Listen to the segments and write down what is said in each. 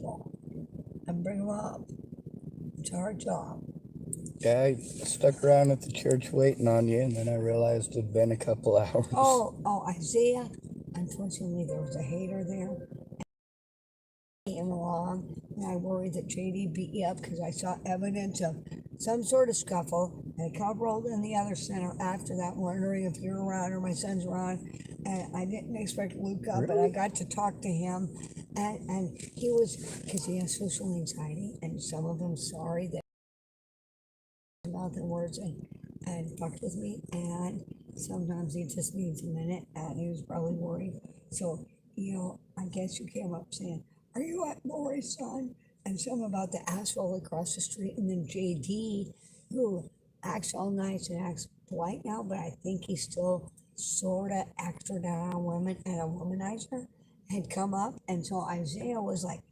people and bring them up. It's our job. Yeah, I stuck around at the church waiting on you, and then I realized it'd been a couple hours. Oh, Isaiah. Unfortunately, there was a hater there. Came along, and I worried that JD beat you up because I saw evidence of some sort of scuffle. And a cop rolled in the other center after that, wondering if you're around or my son's around. And I didn't expect Luke up, but I got to talk to him. And he was, because he has social anxiety, and some of them sorry that mouth and words and fucked with me. And sometimes he just needs a minute, and he was probably worried. So, I guess you came up saying, "Are you at Lori's son?" And some about the asshole across the street, and then JD, who acts all nice and acts polite now, but I think he's still sort of extra down on women and a womanizer, had come up. And so Isaiah was like,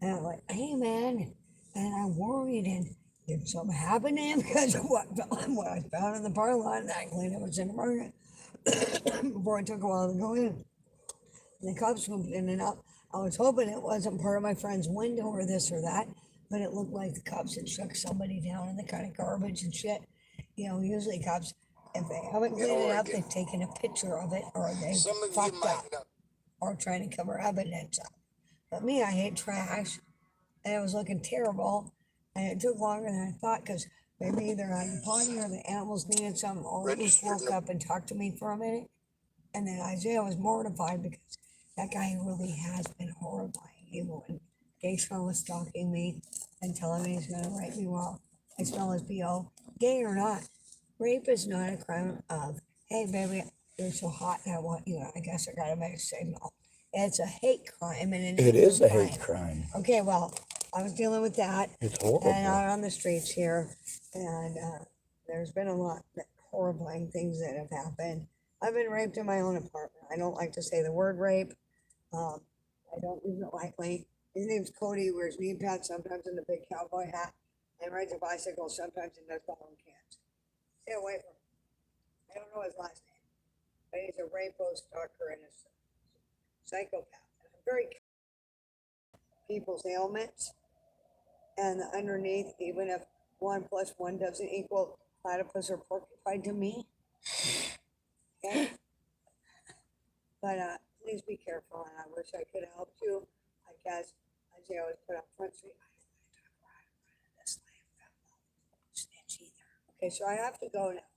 "Hey man," and I'm worried, and did something happen to him because of what I found in the parking lot? And I cleaned up in the market before it took a while to go in. And the cops moved in and out. I was hoping it wasn't part of my friend's window or this or that, but it looked like the cops had shook somebody down in the kind of garbage and shit. Usually cops, if they haven't cleaned it up, they've taken a picture of it or they fucked up or trying to cover evidence up. But me, I hate trash, and it was looking terrible, and it took longer than I thought because maybe either I'm potty or the animals needed something, or Luke woke up and talked to me for a minute. And then Isaiah was mortified because that guy really has been horrifying. Gay Sean was stalking me and telling me he's going to rape me while I smell his BO. Gay or not, rape is not a crime of, "Hey, baby, you're so hot and I want you. I guess I got to make a signal." It's a hate crime. And it is a hate crime. Okay, well, I was dealing with that. It's horrible. And out on the streets here. And there's been a lot of horrifying things that have happened. I've been raped in my own apartment. I don't like to say the word rape. I don't use it lightly. His name's Cody. He wears knee pads, sometimes in a big cowboy hat, and rides a bicycle, sometimes in those bottle cans. Stay away from him. I don't know his last name, but he's a rainbow stalker and a psychopath. And I'm very people's ailments, and underneath, even if 1 + 1 doesn't equal platypus or porcupine to me. Okay? But please be careful, and I wish I could have helped you. I guess Isaiah was put up Front Street. I didn't want to talk about this snitch either. Okay, so I have to go now.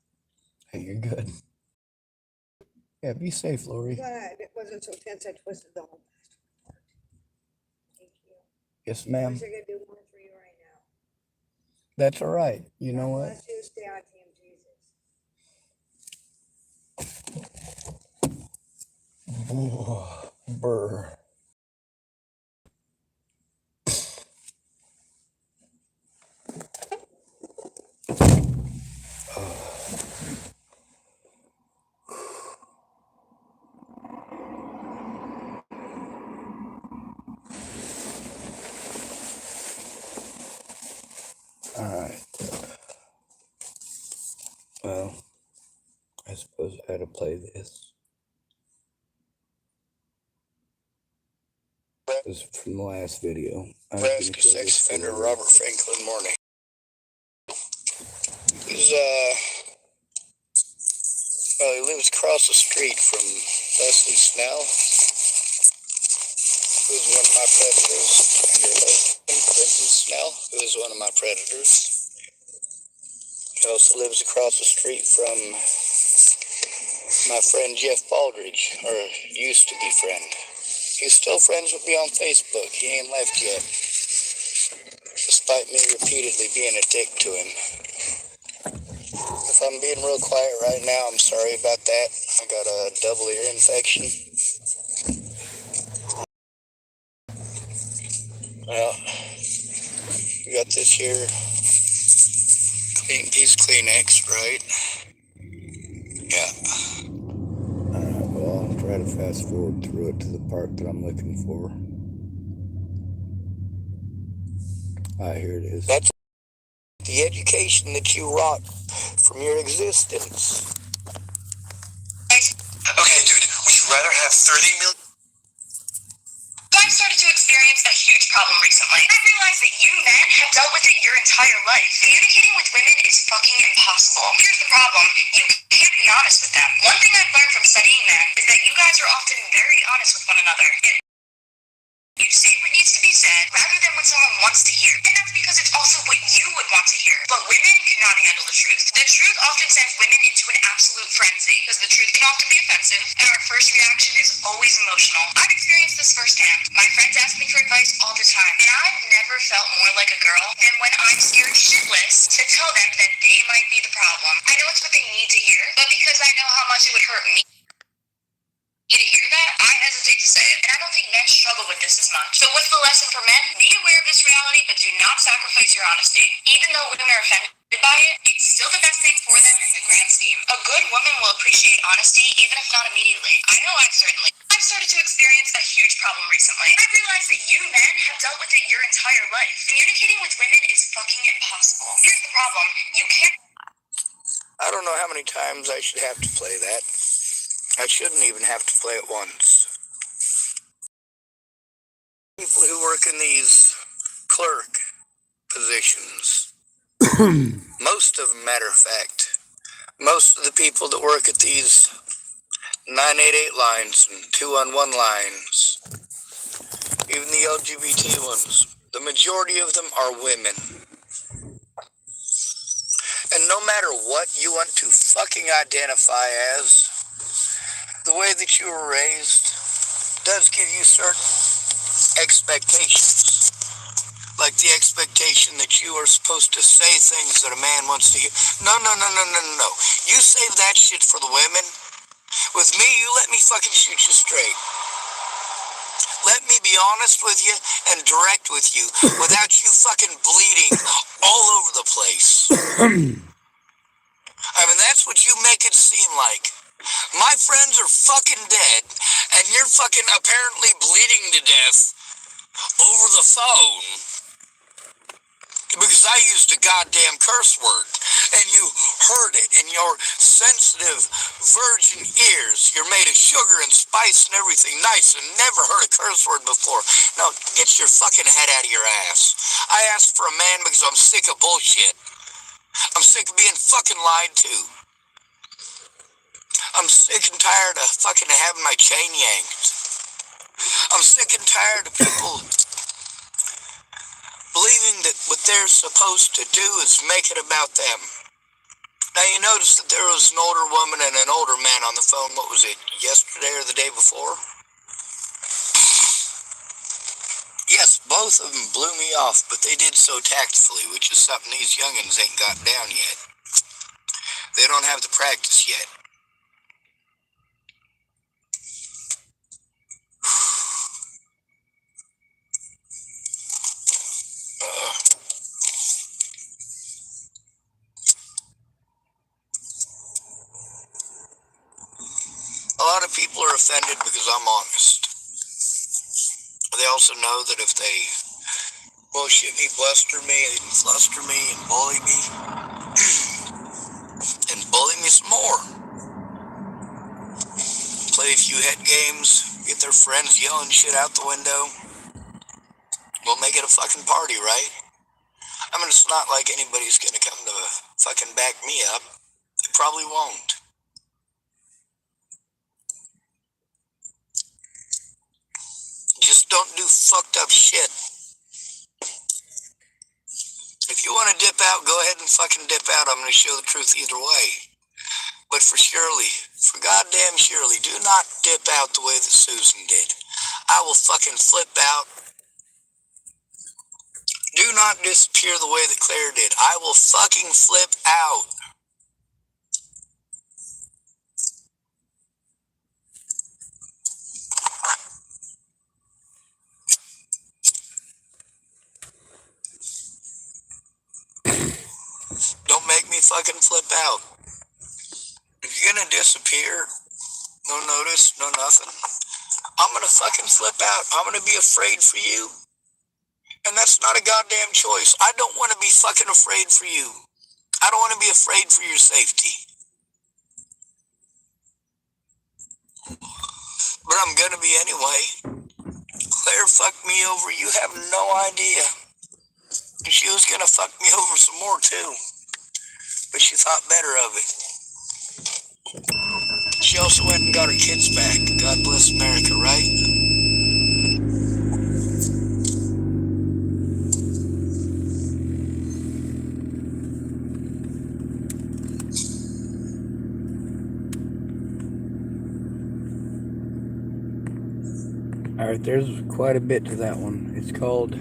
Hey, you're good. Yeah, be safe, Lori. It wasn't so tense, I twisted the whole bastard apart. Thank you. Yes, I ma'am. wish I could do more for you right now. That's all right. You know what? Bless you, stay on Team Jesus. Oh, brr. All right. Well, I suppose I had to play this. This is from the last video. Nebraska sex offender Robert Franklin Morning. He's he lives across the street from Leslie Snell, who's one of my predators, and her husband, Quentin Snell, who is one of my predators. He also lives across the street from my friend Jeff Baldridge, or used to be friend. He's still friends with me on Facebook. He ain't left yet, despite me repeatedly being a dick to him. If I'm being real quiet right now, I'm sorry about that. I got a double ear infection. Well, we got this here clean piece Kleenex, right? Yeah. Well, I'll try to fast forward through it to the part that I'm looking for. Here it is. That's the education that you wrought from your existence. Okay, dude, would you rather have 30 million? I'm starting to experienced a huge problem recently. I realized that you men have dealt with it your entire life. Communicating with women is fucking impossible. Here's the problem. You can't be honest with them. One thing I've learned from studying men is that you guys are often very honest with one another. You say what needs to be said rather than what someone wants to hear. And that's because it's also what you would want to hear. But women cannot handle the truth. The truth often sends women into an absolute frenzy because the truth can often be offensive and our first reaction is always emotional. I've experienced this firsthand. My friends ask me for advice all the time and I've never felt more like a girl than when I'm scared shitless to tell them that they might be the problem. I know it's what they need to hear, but because I know how much it would hurt me to hear that, I hesitate to say it, and I don't think men struggle with this as much. So what's the lesson for men? Be aware of this reality, but do not sacrifice your honesty. Even though women are offended by it, it's still the best thing for them in the grand scheme. A good woman will appreciate honesty, even if not immediately. I know I've started to experience a huge problem recently. I realized that you men have dealt with it your entire life. Communicating with women is fucking impossible. Here's the problem. You can't... I don't know how many times I should have to play that. I shouldn't even have to play it once. People who work in these clerk positions, most of them, matter of fact, most of the people that work at these 988 lines and 211 lines, even the LGBT ones, the majority of them are women. And no matter what you want to fucking identify as, the way that you were raised does give you certain expectations. Like the expectation that you are supposed to say things that a man wants to hear. No. You save that shit for the women. With me, you let me fucking shoot you straight. Let me be honest with you and direct with you without you fucking bleeding all over the place. I mean, that's what you make it seem like. My friends are fucking dead, and you're fucking apparently bleeding to death over the phone because I used a goddamn curse word, and you heard it in your sensitive virgin ears. You're made of sugar and spice and everything nice and never heard a curse word before. Now, get your fucking head out of your ass. I asked for a man because I'm sick of bullshit. I'm sick of being fucking lied to. I'm sick and tired of fucking having my chain yanked. I'm sick and tired of people believing that what they're supposed to do is make it about them. Now you notice that there was an older woman and an older man on the phone, what was it, yesterday or the day before? Yes, both of them blew me off, but they did so tactfully, which is something these youngins ain't got down yet. They don't have the practice yet. A lot of people are offended because I'm honest. They also know that if they bullshit me, bluster me, and fluster me, and bully me, and bully me some more, play a few head games, get their friends yelling shit out the window, we'll make it a fucking party, right? I mean, it's not like anybody's gonna come to fucking back me up. They probably won't. Just don't do fucked up shit. If you want to dip out, go ahead and fucking dip out. I'm going to show the truth either way. But for goddamn surely, do not dip out the way that Susan did. I will fucking flip out. Do not disappear the way that Claire did. I will fucking flip out. Don't make me fucking flip out. If you're gonna disappear, no notice, no nothing, I'm gonna fucking flip out. I'm gonna be afraid for you. And that's not a goddamn choice. I don't want to be fucking afraid for you. I don't want to be afraid for your safety. But I'm gonna be anyway. Claire fucked me over. You have no idea. And she was gonna fuck me over some more too. But she thought better of it. She also went and got her kids back. God bless America, right? Alright, there's quite a bit to that one. It's called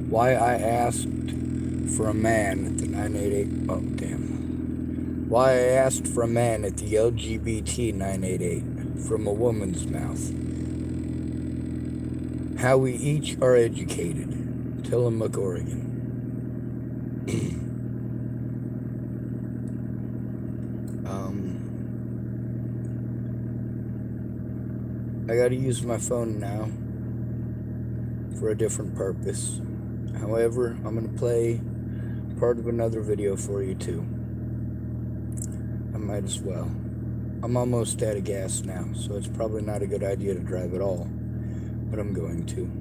Why I Asked for a Man at the 988. Oh, damn. Why I Asked for a Man at the LGBT 988 from a woman's mouth. How we each are educated. Tillamook, Oregon. I gotta use my phone now for a different purpose. However, I'm gonna play part of another video for you too. I might as well. I'm almost out of gas now, so it's probably not a good idea to drive at all, but I'm going to.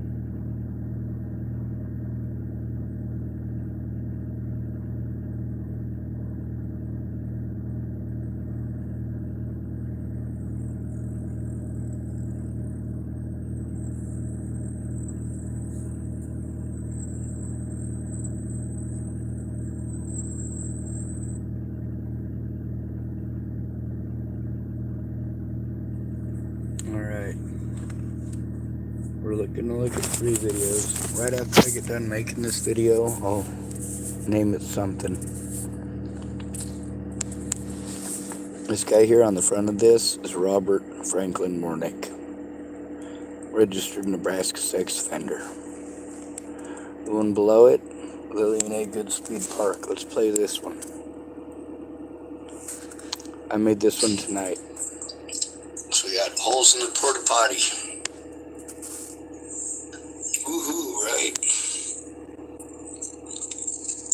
Alright. We're gonna look at 3 videos. Right after I get done making this video, I'll name it something. This guy here on the front of this is Robert Franklin Mornick, registered Nebraska sex offender. The one below it, Lillian A. Goodspeed Park. Let's play this one. I made this one tonight. So we got holes in the porta potty. Woohoo, right?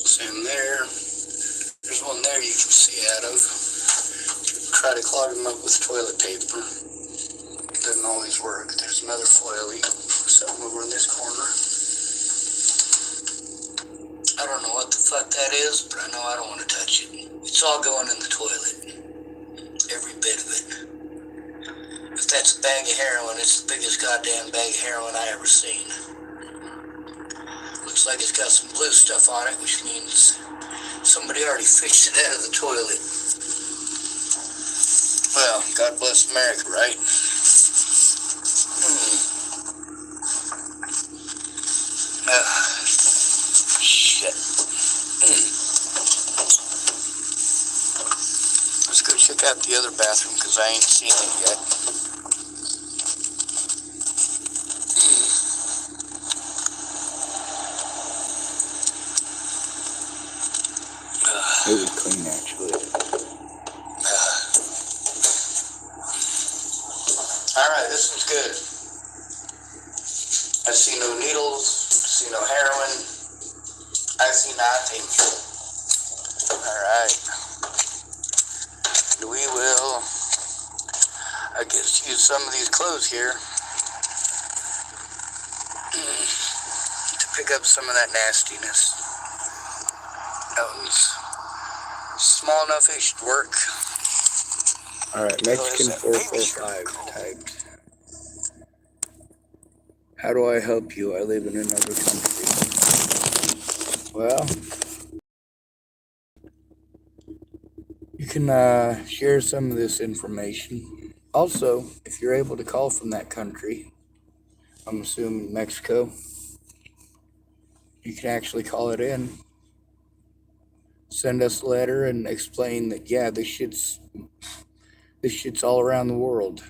Same there. There's one there you can see out of. Try to clog them up with toilet paper. Doesn't always work. There's another foily. Something over in this corner. I don't know what the fuck that is, but I know I don't want to touch it. It's all going in the toilet. Every bit of it. If that's a bag of heroin, it's the biggest goddamn bag of heroin I ever seen. Looks like it's got some blue stuff on it, which means somebody already fixed it out of the toilet. Well, God bless America, right? Shit. Let's go check out the other bathroom, because I ain't seen it yet. It was clean, actually. Alright, this one's good. I see no needles, see no heroin. I see nothing. Alright. We will, I guess, use some of these clothes here to pick up some of that nastiness. That one's small enough it should work. Alright, Mexican 445 typed. How do I help you? I live in another country. Well, you can share some of this information. Also, if you're able to call from that country, I'm assuming Mexico, you can actually call it in. Send us a letter and explain that, yeah, this shit's all around the world.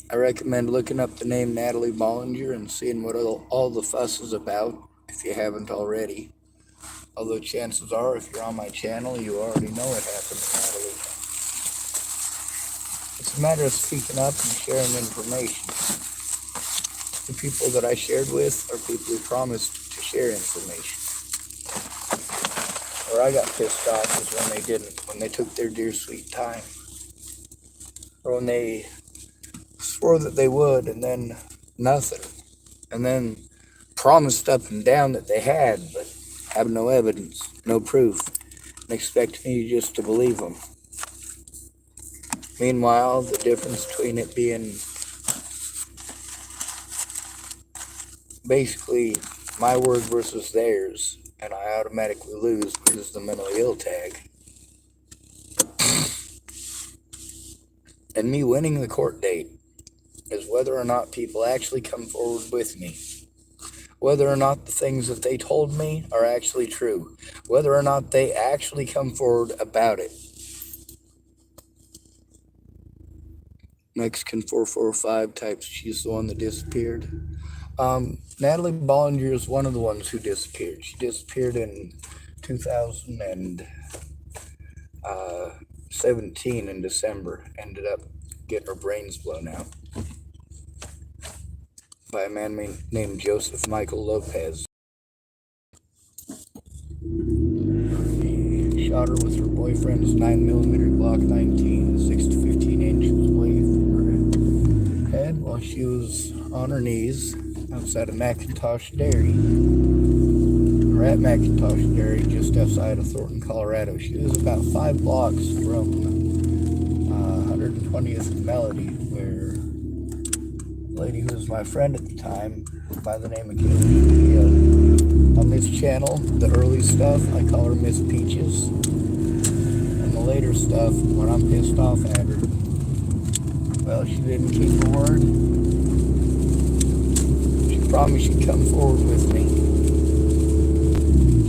I recommend looking up the name Natalie Bollinger and seeing what all the fuss is about, if you haven't already. Although chances are, if you're on my channel, you already know what happened to Natalie. It's a matter of speaking up and sharing information. The people that I shared with are people who promised to share information. Where I got pissed off is when they didn't, when they took their dear sweet time. Or when they swore that they would, and then nothing. And then promised up and down that they had, but have no evidence, no proof, and expect me just to believe them. Meanwhile, the difference between it being basically my word versus theirs, and I automatically lose because of the mentally ill tag, and me winning the court date is whether or not people actually come forward with me, whether or not the things that they told me are actually true, whether or not they actually come forward about it. Mexican 445 types, she's the one that disappeared. Natalie Bollinger is one of the ones who disappeared. She disappeared in 2017 in December. Ended up getting her brains blown out by a man named Joseph Michael Lopez. He shot her with her boyfriend's 9mm Glock 19, 6 to 15 inches away from her head while she was on her knees outside of McIntosh Dairy, or at McIntosh Dairy, just outside of Thornton, Colorado. She was about 5 blocks from 120th and Melody, where a lady who was my friend at the time, by the name of Kelly, on this channel, the early stuff, I call her Miss Peaches, and the later stuff, when I'm pissed off at her, well, she didn't keep her word. Promised she'd come forward with me.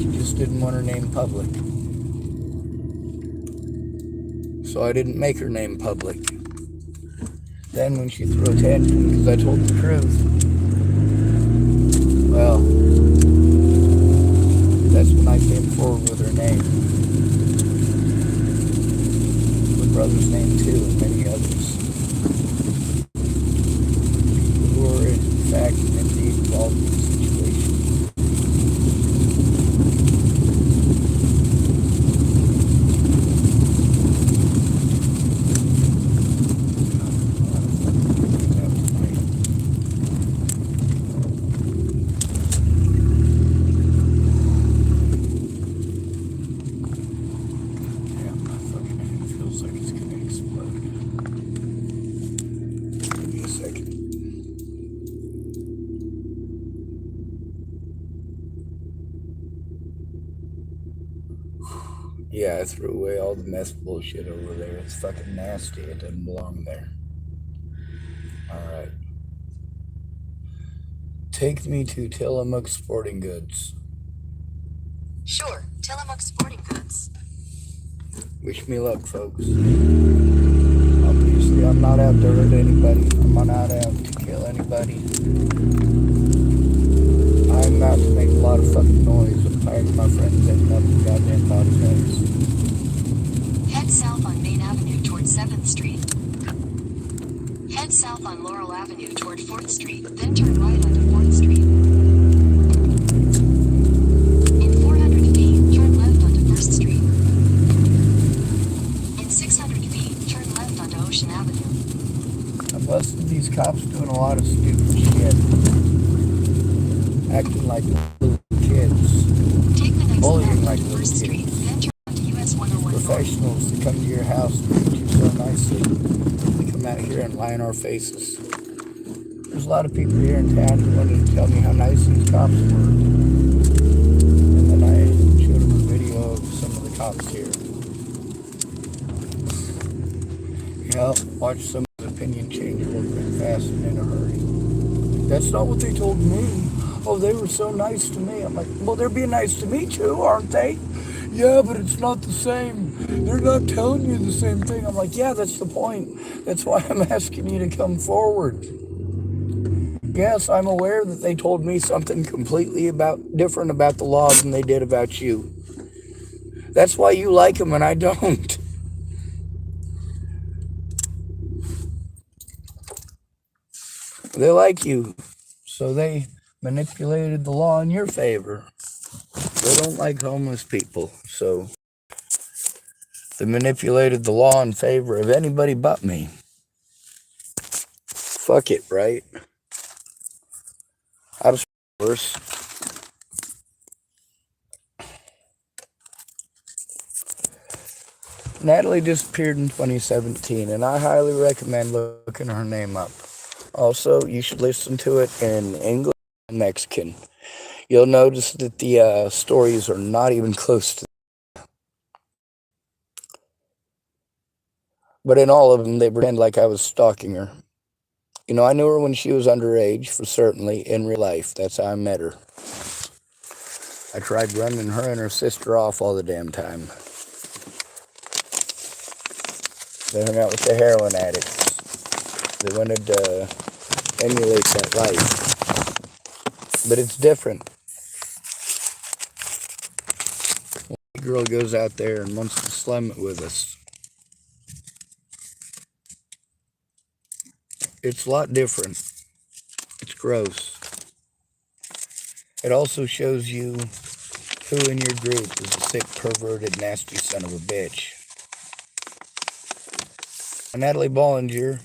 She just didn't want her name public. So I didn't make her name public. Then when she threw a tantrum because I told the truth, well, that's when I came forward with her name. My brother's name too, and many others. Who were in fact involved in the situation. Yeah, my fucking head feels like it's gonna explode. Give me a second. Yeah, I threw away all the meth bullshit over there. It's fucking nasty. It doesn't belong there. Alright. Take me to Tillamook Sporting Goods. Sure, Tillamook Sporting Goods. Wish me luck, folks. Obviously, I'm not out to hurt anybody. I'm not out to kill anybody. I'm out to make a lot of fucking noise. I'm tired of my friends ending up in goddamn body bags. Head south on Main Avenue toward 7th Street. Head south on Laurel Avenue toward 4th Street, then turn right onto 4th Street. In 400 feet, turn left onto 1st Street. In 600 feet, turn left onto Ocean Avenue. I'm busting these cops doing a lot of stupid shit. Acting like little kids. Take the next Bullying left like onto little 1st Street, kids. then turn onto US 101 North. Professionals that come to your house and treat you so nicely. They come out here and lie in our faces. There's a lot of people here in town who wanted to tell me how nice these cops were. And then I showed them a video of some of the cops here. Yep, watch someone's opinion change real quick, fast, and in a hurry. That's not what they told me. Oh, they were so nice to me. I'm like, well, they're being nice to me too, aren't they? Yeah, but it's not the same. They're not telling you the same thing. I'm like, yeah, that's the point. That's why I'm asking you to come forward. Yes, I'm aware that they told me something completely different about the law than they did about you. That's why you like them and I don't. They like you, so they manipulated the law in your favor. They don't like homeless people, so they manipulated the law in favor of anybody but me. Fuck it, right? I was worse. Natalie disappeared in 2017, and I highly recommend looking her name up. Also, you should listen to it in English and Mexican. You'll notice that the stories are not even close to. But in all of them, they pretend like I was stalking her. You know, I knew her when she was underage, for certainly, in real life. That's how I met her. I tried running her and her sister off all the damn time. They hung out with the heroin addicts. They wanted to emulate that life. But it's different. The girl goes out there and wants to slum it with us. It's a lot different. It's gross. It also shows you who in your group is a sick, perverted, nasty son of a bitch. Natalie Bollinger,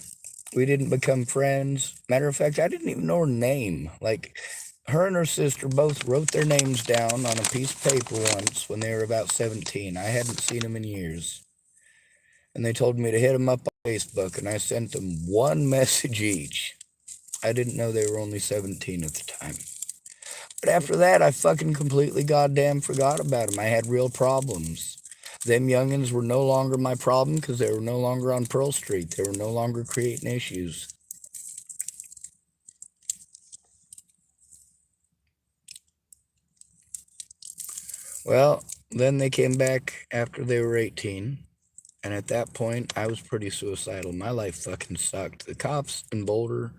we didn't become friends. Matter of fact, I didn't even know her name. Like, her and her sister both wrote their names down on a piece of paper once when they were about 17. I hadn't seen them in years. And they told me to hit them up on Facebook, and I sent them one message each. I didn't know they were only 17 at the time. But after that, I fucking completely goddamn forgot about them. I had real problems. Them youngins were no longer my problem because they were no longer on Pearl Street. They were no longer creating issues. Well, then they came back after they were 18. And at that point, I was pretty suicidal. My life fucking sucked. The cops in Boulder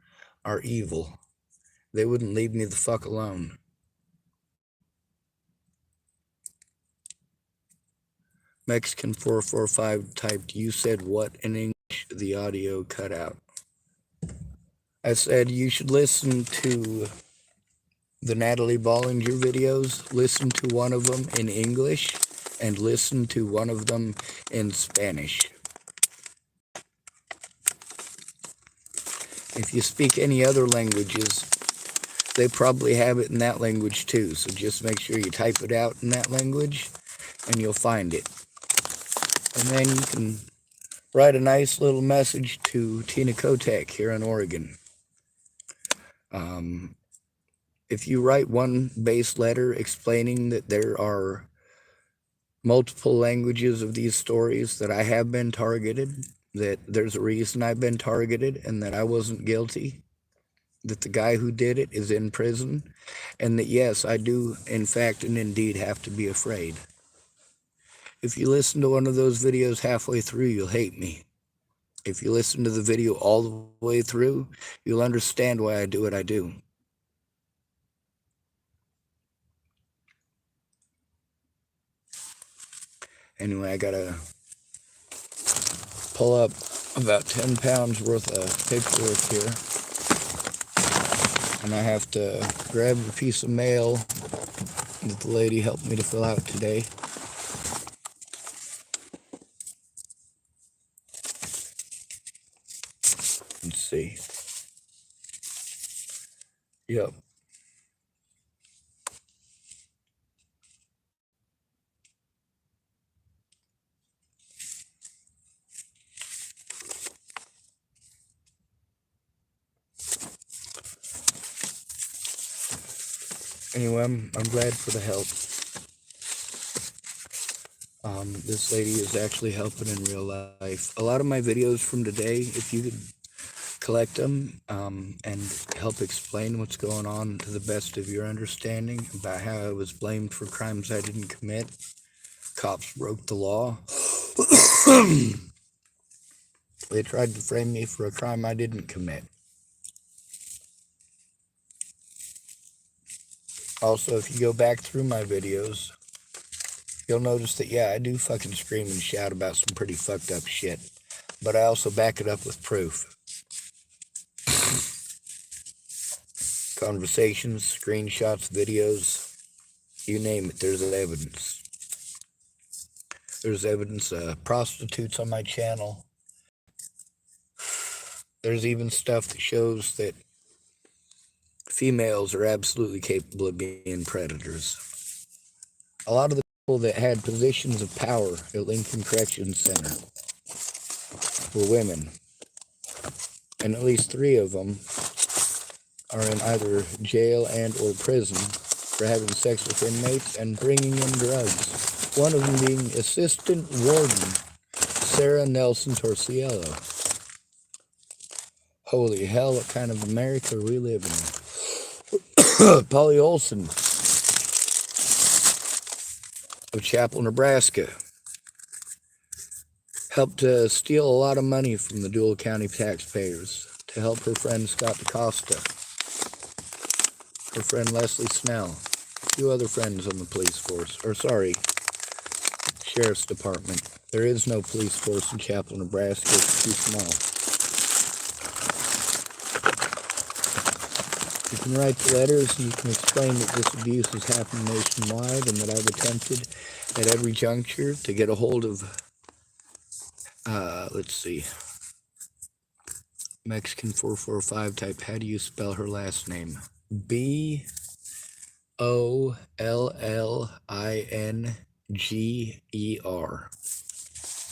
are evil. They wouldn't leave me the fuck alone. Mexican 445 typed, "You said what in English?" The audio cut out. I said, you should listen to the Natalie Bollinger videos. Listen to one of them in English and listen to one of them in Spanish. If you speak any other languages, they probably have it in that language too. So just make sure you type it out in that language and you'll find it. And then you can write a nice little message to Tina Kotek here in Oregon. If you write one base letter explaining that there are multiple languages of these stories, that I have been targeted, that there's a reason I've been targeted, and that I wasn't guilty, that the guy who did it is in prison, and that yes, I do in fact and indeed have to be afraid. If you listen to one of those videos halfway through, you'll hate me. If you listen to the video all the way through, you'll understand why I do what I do. Anyway, I gotta pull up about 10 pounds worth of paperwork here. And I have to grab a piece of mail that the lady helped me to fill out today. Let's see. Yep. Anyway, I'm glad for the help. This lady is actually helping in real life. A lot of my videos from today, if you could collect them and help explain what's going on to the best of your understanding about how I was blamed for crimes I didn't commit. Cops broke the law. They tried to frame me for a crime I didn't commit. Also, if you go back through my videos, you'll notice that, yeah, I do fucking scream and shout about some pretty fucked up shit. But I also back it up with proof. Conversations, screenshots, videos, you name it, there's evidence. There's evidence of prostitutes on my channel. There's even stuff that shows that females are absolutely capable of being predators. A lot of the people that had positions of power at Lincoln Correction Center were women, and at least 3 of them are in either jail and or prison for having sex with inmates and bringing in drugs. One of them being Assistant Warden Sarah Nelson Torciello. Holy hell, what kind of America are we living in? Polly Olson of Chapel, Nebraska, helped steal a lot of money from the Dual County taxpayers to help her friend Scott DaCosta, her friend Leslie Snell, a few other friends on the police force, or sorry, Sheriff's Department. There is no police force in Chapel, Nebraska. It's too small. You can write the letters and you can explain that this abuse has happened nationwide and that I've attempted at every juncture to get a hold of, let's see, Mexican 445 type. How do you spell her last name? Bollinger.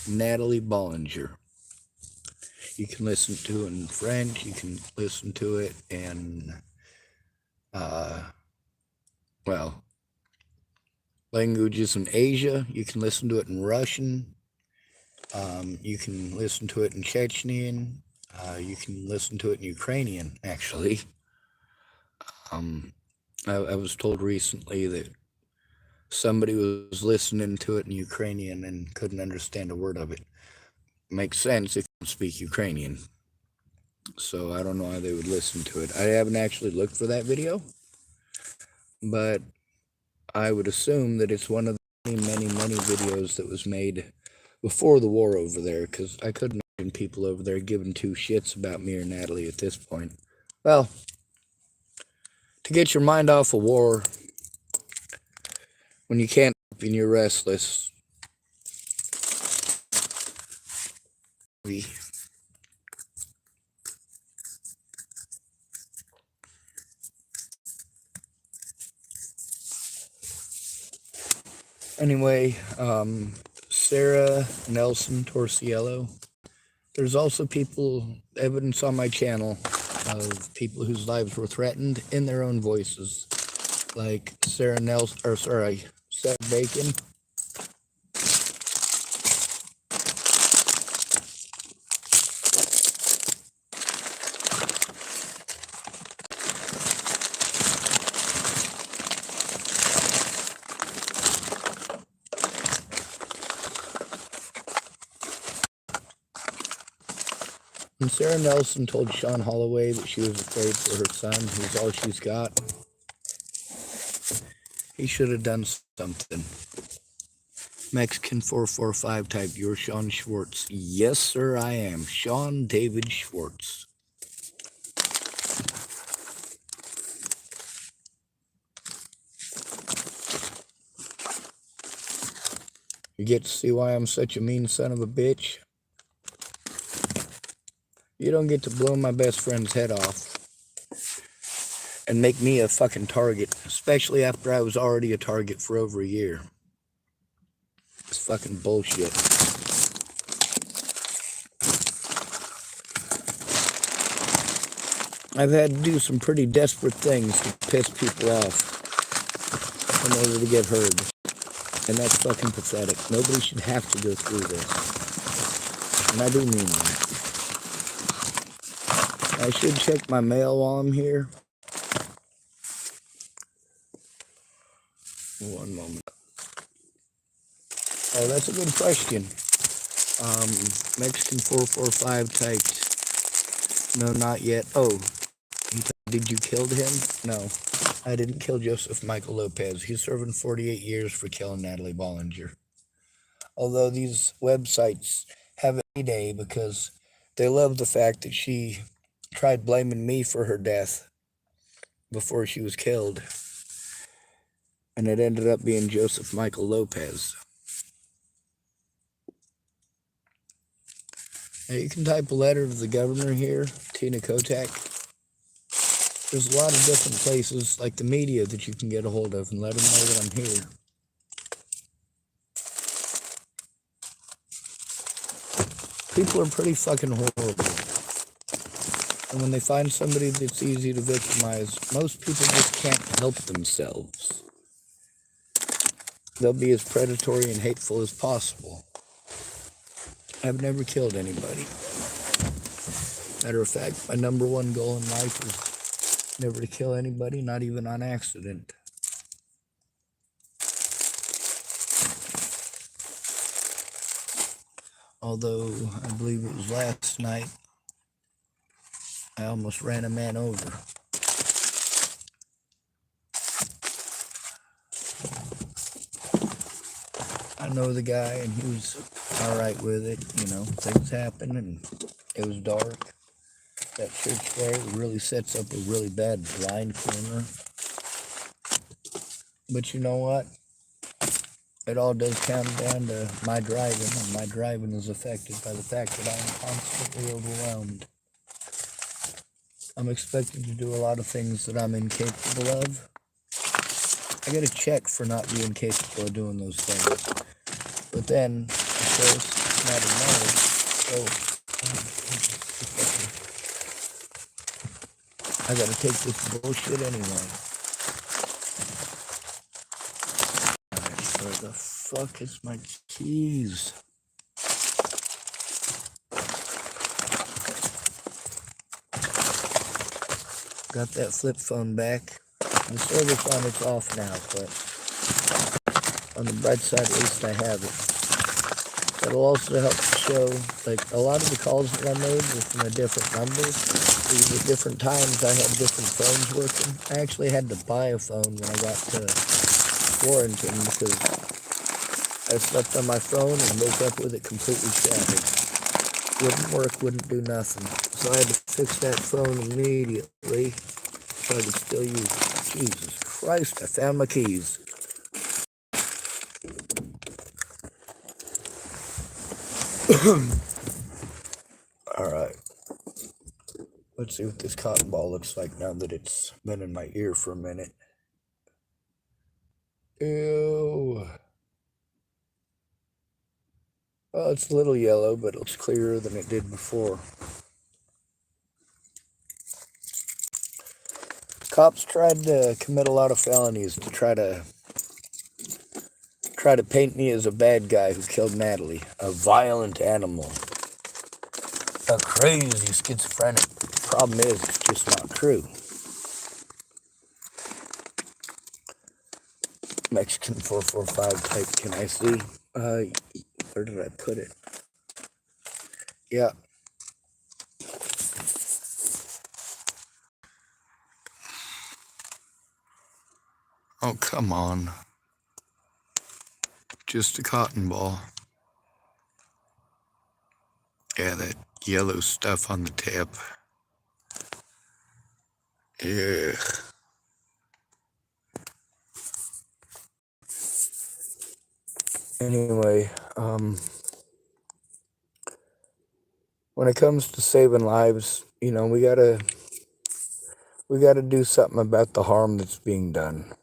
Natalie Bollinger. You can listen to it in French. You can listen to it in, well, languages in Asia. You can listen to it in Russian. You can listen to it in Chechenian. You can listen to it in Ukrainian, actually. I was told recently that somebody was listening to it in Ukrainian and couldn't understand a word of it. Makes sense if you don't speak Ukrainian. So I don't know why they would listen to it. I haven't actually looked for that video, but I would assume that it's one of the many videos that was made before the war over there, because I couldn't imagine people over there giving 2 shits about me or Natalie at this point. Well, to get your mind off of war when you can't and you're restless. Anyway, Sarah Nelson Torciello. There's also evidence on my channel of people whose lives were threatened in their own voices, like Sarah Bacon. And Sarah Nelson told Sean Holloway that she was afraid for her son, who's all she's got. He should have done something. Mexican 445 type, you're Shawn Schwartz. Yes, sir, I am. Shawn David Schwartz. You get to see why I'm such a mean son of a bitch? You don't get to blow my best friend's head off and make me a fucking target, especially after I was already a target for over a year. It's fucking bullshit. I've had to do some pretty desperate things to piss people off in order to get heard. And that's fucking pathetic. Nobody should have to go through this. And I do mean that. I should check my mail while I'm here. One moment. Oh, that's a good question. Mexican 445 typed, no, not yet. Oh, did you kill him? No, I didn't kill Joseph Michael Lopez. He's serving 48 years for killing Natalie Bollinger. Although these websites have a heyday because they love the fact that she tried blaming me for her death before she was killed. And it ended up being Joseph Michael Lopez. Now you can type a letter to the governor here, Tina Kotek. There's a lot of different places, like the media, that you can get a hold of and let them know that I'm here. People are pretty fucking horrible. And when they find somebody that's easy to victimize, most people just can't help themselves. They'll be as predatory and hateful as possible. I've never killed anybody. Matter of fact, my number one goal in life is never to kill anybody, not even on accident. Although, I believe it was last night, I almost ran a man over. I know the guy, and he was alright with it. You know, things happen, and it was dark. That church there really sets up a really bad blind corner. But you know what? It all does come down to my driving, and my driving is affected by the fact that I'm constantly overwhelmed. I'm expected to do a lot of things that I'm incapable of. I get a check for not being capable of doing those things. But then, of course, it's not a no. So, I gotta take this bullshit anyway. Alright, where the fuck is my keys? Got that flip phone back. The service on it's off now, but on the bright side, at least I have it. That'll also help to show, like, a lot of the calls that I made were from a different number. These at different times I had different phones working. I actually had to buy a phone when I got to Warrington because I slept on my phone and woke up with it completely shattered. Wouldn't work, wouldn't do nothing. So I had to fix that phone immediately so I could still use it. Jesus Christ, I found my keys. Alright. Let's see what this cotton ball looks like now that it's been in my ear for a minute. Ew. Well, it's a little yellow, but it looks clearer than it did before. Cops tried to commit a lot of felonies to try to paint me as a bad guy who killed Natalie, a violent animal, a crazy schizophrenic. Problem is, it's just not true. Mexican 445 type, can I see? Where did I put it? Yeah. Oh, come on. Just a cotton ball. Yeah, that yellow stuff on the tip. Ugh. Anyway, when it comes to saving lives, you know, we gotta do something about the harm that's being done.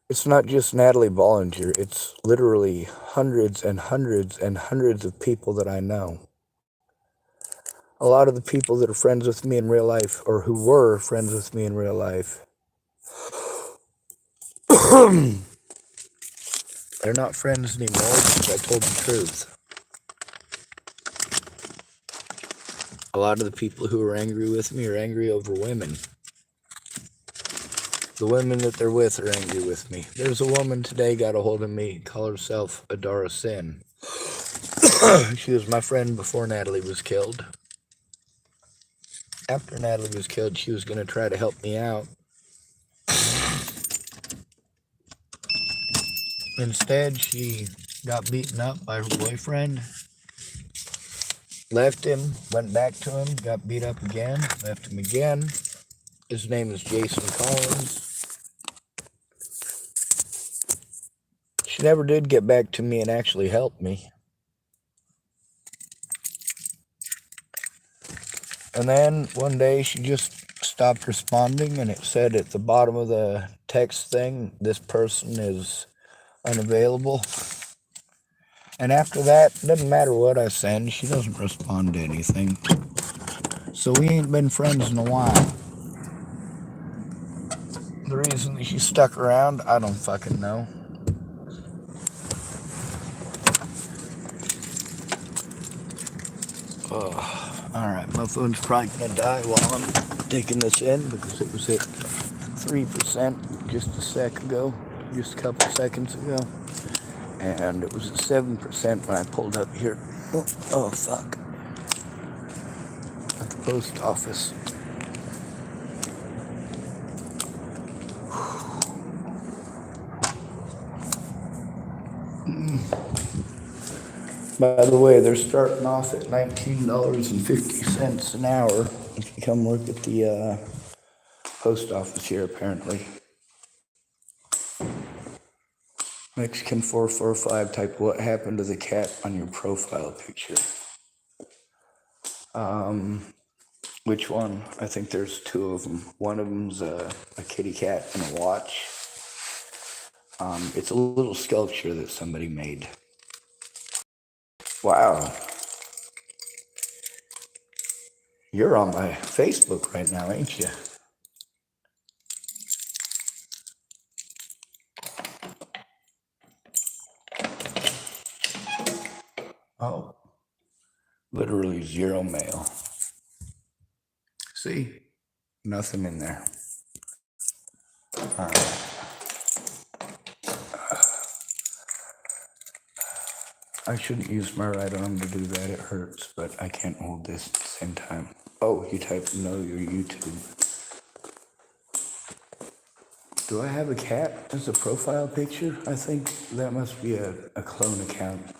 It's not just Natalie Bollinger, it's literally hundreds and hundreds and hundreds of people that I know. A lot of the people that are friends with me in real life, or who were friends with me in real life, they're not friends anymore because I told the truth. A lot of the people who are angry with me are angry over women. The women that they're with are angry with me. There's a woman today got a hold of me, called herself Adara Sin. She was my friend before Natalie was killed. After Natalie was killed, she was going to try to help me out. Instead, she got beaten up by her boyfriend, left him, went back to him, got beat up again, left him again. His name is Jason Collins. She never did get back to me and actually help me. And then one day she just stopped responding, and it said at the bottom of the text thing, this person is unavailable. And after that, doesn't matter what I send, she doesn't respond to anything. So we ain't been friends in a while. The reason that she stuck around, I don't fucking know. Alright, my phone's probably gonna die while I'm taking this in because it was at 3% just a sec ago, just a couple seconds ago. And it was at 7% when I pulled up here. Oh fuck. At the post office. By the way, they're starting off at $19.50 an hour if you come work at the post office here, apparently. Mexican 445 type, what happened to the cat on your profile picture? Which one? I think there's two of them. One of them's a kitty cat and a watch. It's a little sculpture that somebody made. Wow. You're on my Facebook right now, ain't you? Oh. Literally zero mail. See? Nothing in there. I shouldn't use my right arm to do that, it hurts, but I can't hold this at the same time. Oh, you typed no, your YouTube. Do I have a cat as a profile picture? I think that must be a clone account.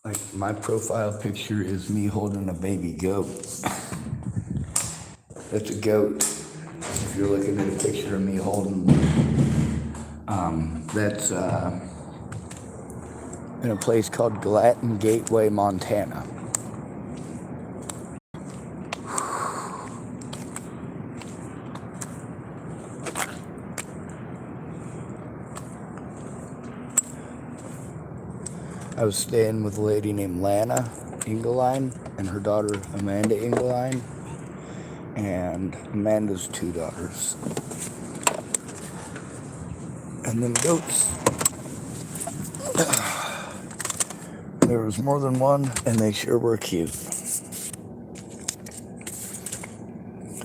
Like, my profile picture is me holding a baby goat. That's a goat. If you're looking at a picture of me holding, that's in a place called Gallatin Gateway, Montana. I was staying with a lady named Lana Engeline and her daughter Amanda Engeline, and Amanda's two daughters. And them goats, there was more than one, and they sure were cute.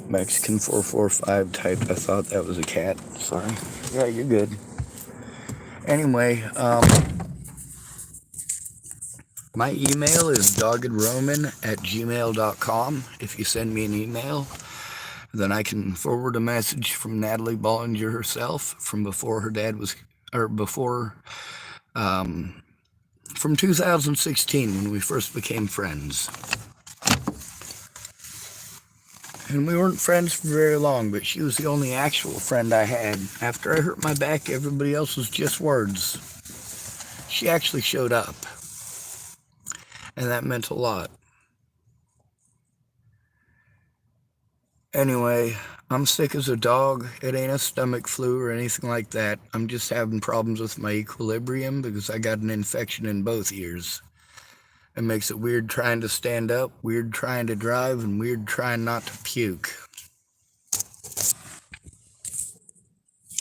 Mexican 445 typed, I thought that was a cat. Sorry. Yeah, you're good. Anyway, my email is doggedroman@gmail.com. If you send me an email, then I can forward a message from Natalie Bollinger herself from before her dad was, or before, from 2016 when we first became friends. And we weren't friends for very long, but she was the only actual friend I had. After I hurt my back, everybody else was just words. She actually showed up. And that meant a lot. Anyway, I'm sick as a dog. It ain't a stomach flu or anything like that. I'm just having problems with my equilibrium because I got an infection in both ears. It makes it weird trying to stand up, weird trying to drive, and weird trying not to puke.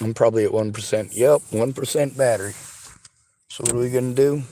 I'm probably at 1%. Yep, 1% battery. So what are we going to do?